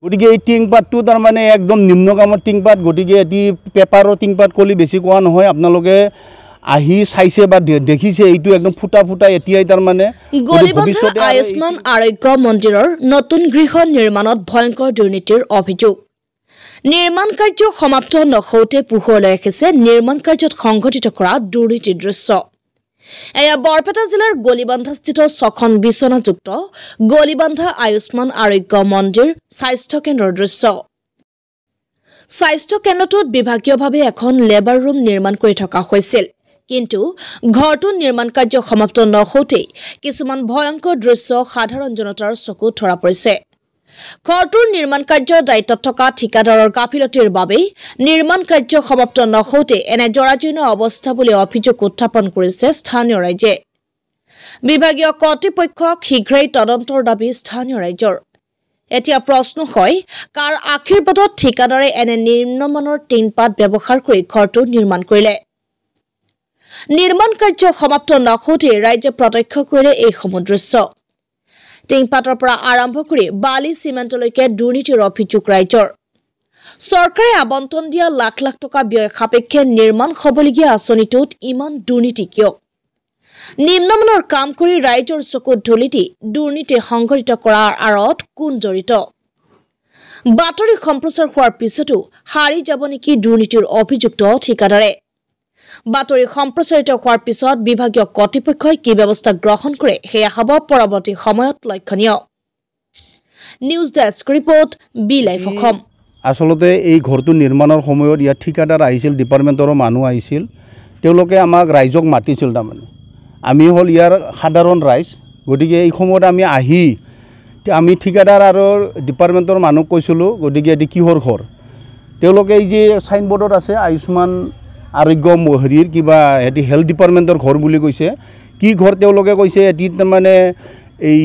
গতিকে এই টিংপাতটো তাৰমানে একদম নিম্নগামৰ টিংপাত গতিকে এটি পেপাৰৰ টিংপাত কলি বেছি কোৱা নহয় আপোনালোকে আহি চাইছে বা দেখিছে এইটো একদম ফুটা ফুটা এতিয়াই তাৰমানে গলিবন্ধা আয়ুষ্মান আৰোগ্য মন্দিৰৰ নতুন গৃহ নিৰ্মাণত ভয়ংকৰ দুৰ্নীতিৰ অভিযোগ নিৰ্মাণ কাৰ্য সমাপ্ত নহওঁতে পোহৰলৈ আহিছে নিৰ্মাণ কাৰ্যত সংঘটিত কৰা দুৰ্নীতিৰ দৃশ্য এয়া বৰপেটা জিলাৰ গলিবন্ধাস্থিত ছখন বিচনাযুক্ত গলিবন্ধা আয়ুষ্মান আৰোগ্য মন্দিৰ স্বাস্থ্য কেন্দ্ৰৰ দৃশ্য স্বাস্থ্য কেন্দ্ৰটোত বিভাগীয়ভাৱে এখন লেবাৰ ৰুম নিৰ্মাণ কৰি থকা হৈছিল কিন্তু ঘৰটোৰ নিৰ্মাণ কাৰ্য সমাপ্ত নহওঁতেই কিছুমান ভয়ংকৰ দৃশ্য সাধাৰণ জনতাৰ চকুত ধৰা পৰিছে ঘৰটোৰ নিৰ্মাণ কাৰ্যৰ দায়িত্বত থকা ঠিকাদাৰৰ গাফিলতিৰ বাবে নিৰ্মাণ কাৰ্য সমাপ্ত নহওঁতে এনে জৰাজীৰ্ণ অৱস্থা বুলি অভিযোগ উত্থাপন কৰিছে স্থানীয় ৰাইজে বিভাগীয় কৰ্তৃপক্ষক শীঘ্ৰেই তদন্তৰ দাবী স্থানীয় ৰাইজৰ এতিয়া প্ৰশ্ন হয় কাৰ আশীৰ্বাদত ঠিকাদাৰে এনে নিম্নমানৰ টিনপাত ব্যৱহাৰ কৰি ঘৰটো নিৰ্মাণ কৰিলে নিৰ্মাণ কাৰ্য সমাপ্ত নহওঁতে ৰাইজে প্ৰত্যক্ষ কৰিলে এই সমুদ্ৰদৃশ্য টিংপাতৰ পৰা আৰম্ভ কৰি বালি চিমেণ্টলৈকে দুৰ্নীতিৰ অভিযোগ ৰাইজৰ চৰকাৰে আবণ্টন দিয়া লাখ লাখ টকা ব্যয় সাপেক্ষে নিৰ্মাণ হ'বলগীয়া আঁচনিটোত ইমান দুৰ্নীতি কিয় নিম্নমানৰ কাম কৰি ৰাইজৰ চকুত ধূলি দি দুৰ্নীতি সংঘটিত কৰাৰ আঁৰত কোন জড়িত বাতৰি সম্প্ৰচাৰ হোৱাৰ পিছতো হাৰি যাব নেকি দুৰ্নীতিৰ অভিযুক্ত ঠিকাদাৰে বাতৰি সম্প্ৰচাৰিত হোৱাৰ পিছত বিভাগীয় কৰ্তৃপক্ষই কি ব্যৱস্থা গ্ৰহণ কৰে সেয়া হ'ব পৰৱৰ্তী সময়ত লক্ষণীয় news desk report B live Assam আসলতে এই ঘৰটো নিৰ্মাণৰ সময়ত ইয়াত ঠিকাদাৰ আহিছিল ডিপাৰ্টমেণ্টৰ মানুহ আহিছিল তেওঁলোকে আমাক ৰাইজক মাতিছিল তাৰমানে আমি হ'ল ইয়াৰ সাধাৰণ ৰাইজ গতিকে এই সময়ত আমি ঠিকাদাৰ আৰু ডিপাৰ্টমেণ্টৰ মানুহক কৈছিলোঁ গতিকে এটি কিহৰ ঘৰ তেওঁলোকে এই যে চাইনবোৰ্ডত আছে আয়ুষ্মান আৰোগ্য হেৰিৰ কিবা এটি হেল্থ ডিপাৰ্টমেণ্টৰ ঘৰ বুলি কৈছে কি ঘৰ তেওঁলোকে কৈছে এটি তাৰমানে এই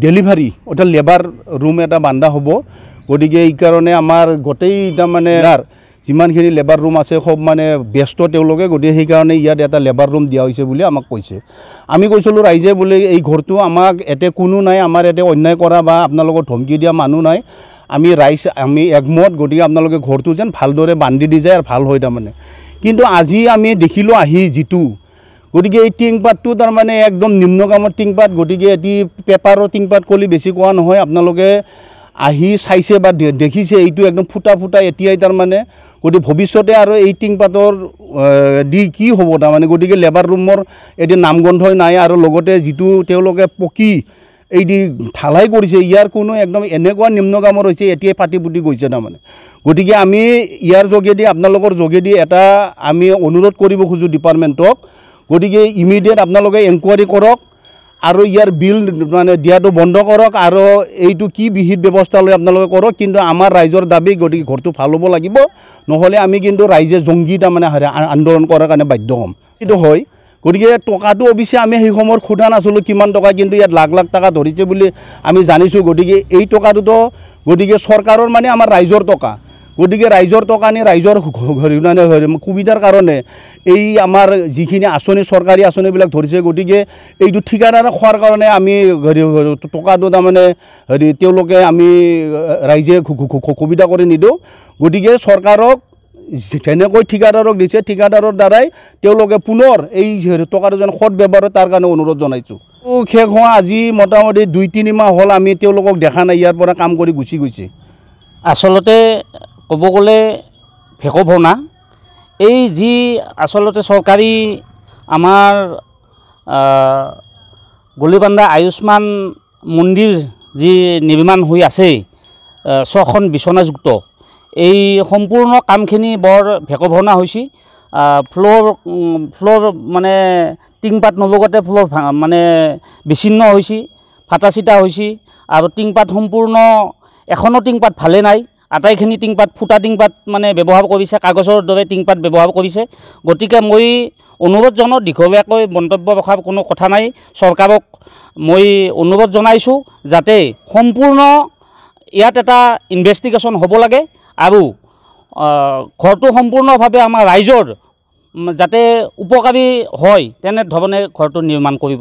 ডেলিভাৰী অৰ্থাৎ লেবাৰ ৰুম এটা বান্ধা হ'ব গতিকে এই কাৰণে আমাৰ গোটেই তাৰমানে যিমানখিনি লেবাৰ ৰুম আছে সব মানে ব্যস্ত তেওঁলোকে গতিকে সেইকাৰণে ইয়াত এটা লেবাৰ ৰুম দিয়া হৈছে বুলি আমাক কৈছে আমি কৈছিলোঁ ৰাইজে বোলে এই ঘৰটো আমাক এতে কোনো নাই আমাৰ এতে অন্যায় কৰা বা আপোনালোকক ধমকি দিয়া মানুহ নাই আমি একমত গতিকে আপোনালোকে ঘৰটো যেন ভালদৰে বান্ধি দি যায় আৰু ভাল হয় তাৰমানে কিন্তু আজি আমি দেখিলোঁ আহি যিটো গতিকে এই টিংপাতটো তাৰমানে একদম নিম্নগামৰ টিংপাত গতিকে এটি পেপাৰৰ টিংপাত কলি বেছি কোৱা নহয় আপোনালোকে আহি চাইছে বা দেখিছে এইটো একদম ফুটা ফুটা এতিয়াই তাৰমানে গতিকে ভৱিষ্যতে আৰু এই টিংপাতৰ দি কি হ'ব তাৰমানে গতিকে লেবাৰ ৰুমৰ এটি নামগন্ধই নাই আৰু লগতে যিটো তেওঁলোকে পকি এই দি ঢালাই কৰিছে ইয়াৰ কোনো একদম এনেকুৱা নিম্নগামৰ হৈছে এতিয়াই পাতি পুতি গৈছে তাৰমানে গতিকে আমি ইয়াৰ যোগেদি আপোনালোকৰ যোগেদি এটা আমি অনুৰোধ কৰিব খোজোঁ ডিপাৰ্টমেণ্টক গতিকে ইমিডিয়েট আপোনালোকে এনকুৱাৰী কৰক আৰু ইয়াৰ বিল মানে দিয়াটো বন্ধ কৰক আৰু এইটো কি বিহিত ব্যৱস্থা লৈ আপোনালোকে কৰক কিন্তু আমাৰ ৰাইজৰ দাবী গতিকে ঘৰটো ভাল হ'ব লাগিব নহ'লে আমি কিন্তু ৰাইজে জংগী তাৰমানে আন্দোলন কৰাৰ কাৰণে বাধ্য হ'ম এইটো হয় গতিকে টকাটো অৱশ্যে আমি সেই সময়ত সোধা নাছিলোঁ কিমান টকা কিন্তু ইয়াত লাখ লাখ টকা ধৰিছে বুলি আমি জানিছোঁ গতিকে এই টকাটোতো গতিকে চৰকাৰৰ মানে আমাৰ ৰাইজৰ টকা গতিকে ৰাইজৰ টকা নি ৰাইজৰ সুবিধাৰ কাৰণে এই আমাৰ যিখিনি আঁচনি চৰকাৰী আঁচনিবিলাক ধৰিছে গতিকে এইটো ঠিকাদাৰে খোৱাৰ কাৰণে আমি টকাটো তাৰমানে তেওঁলোকে আমি ৰাইজে সুবিধা কৰি নিদিওঁ গতিকে চৰকাৰক যেনেকৈ ঠিকাদাৰক দিছে ঠিকাদাৰৰ দ্বাৰাই তেওঁলোকে পুনৰ এই টকাটো যেন সৎ ব্যৱহাৰ তাৰ কাৰণে অনুৰোধ জনাইছোঁ শেষ হোৱা আজি মোটামুটি 2-3 মাহ হ'ল আমি তেওঁলোকক দেখা নাই ইয়াৰ পৰা কাম কৰি গুচি গৈছে আচলতে ক'ব গ'লে ভেকো ভনা এই যি আচলতে চৰকাৰী আমাৰ গলিবন্ধা আয়ুষ্মান মন্দিৰ যি নিৰ্মাণ হৈ আছে 6খন বিচনাযুক্ত এই সম্পূৰ্ণ কামখিনি বৰ ভেকভনা হৈছে ফ্লোৰ মানে টিংপাত নলগতে ফ্লোৰ মানে বিচ্ছিন্ন হৈছে ফাটা চিটা হৈছে আৰু টিংপাত সম্পূৰ্ণ এখনো টিংপাত ভালে নাই আটাইখিনি টিংপাত ফুটা টিংপাত মানে ব্যৱহাৰ কৰিছে কাগজৰ দৰে টিংপাত ব্যৱহাৰ কৰিছে গতিকে মই অনুৰোধ জনাওঁ দীঘলীয়াকৈ মন্তব্য ৰখাৰ কোনো কথা নাই চৰকাৰক মই অনুৰোধ জনাইছোঁ যাতে সম্পূৰ্ণ ইয়াত এটা ইনভেষ্টিগেশ্যন হ'ব লাগে আৰু ঘৰটো সম্পূৰ্ণভাৱে আমাৰ ৰাইজৰ যাতে উপকাৰী হয় তেনেধৰণে ঘৰটো নিৰ্মাণ কৰিব